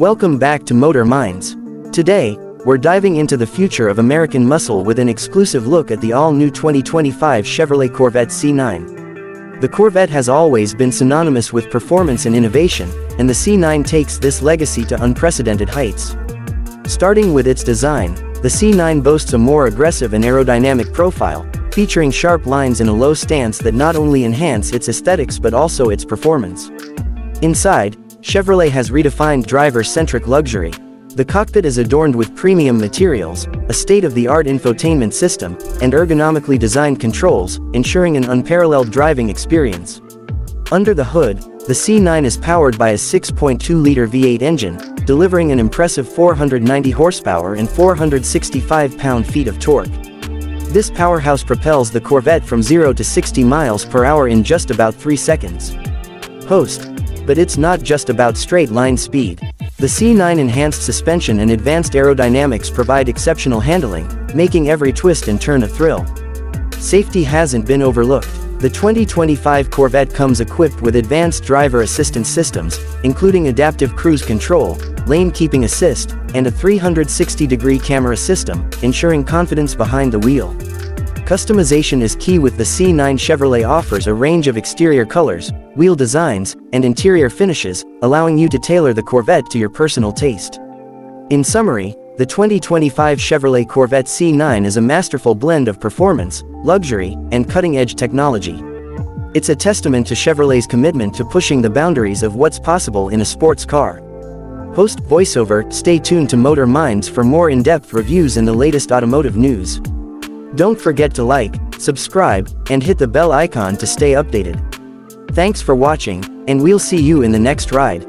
Welcome back to Motor Minds. Today, we're diving into the future of American muscle with an exclusive look at the all-new 2025 Chevrolet Corvette C9. The Corvette has always been synonymous with performance and innovation, and the C9 takes this legacy to unprecedented heights. Starting with its design, the C9 boasts a more aggressive and aerodynamic profile, featuring sharp lines and a low stance that not only enhance its aesthetics but also its performance. Inside, Chevrolet has redefined driver-centric luxury. The cockpit is adorned with premium materials, a state-of-the-art infotainment system, and ergonomically designed controls, ensuring an unparalleled driving experience. Under the hood, the C9 is powered by a 6.2-liter V8 engine, delivering an impressive 490 horsepower and 465 pound-feet of torque. This powerhouse propels the Corvette from 0 to 60 miles per hour in just about 3 seconds. But it's not just about straight-line speed. The C9 enhanced suspension and advanced aerodynamics provide exceptional handling, making every twist and turn a thrill. Safety hasn't been overlooked. The 2025 Corvette comes equipped with advanced driver assistance systems, including adaptive cruise control, lane keeping assist, and a 360-degree camera system, ensuring confidence behind the wheel. Customization is key with the C9. Chevrolet offers a range of exterior colors, wheel designs, and interior finishes, allowing you to tailor the Corvette to your personal taste. In summary, the 2025 Chevrolet Corvette C9 is a masterful blend of performance, luxury, and cutting-edge technology. It's a testament to Chevrolet's commitment to pushing the boundaries of what's possible in a sports car. Host voiceover, stay tuned to Motor Minds for more in-depth reviews and the latest automotive news. Don't forget to like, subscribe, and hit the bell icon to stay updated. Thanks for watching, and we'll see you in the next ride.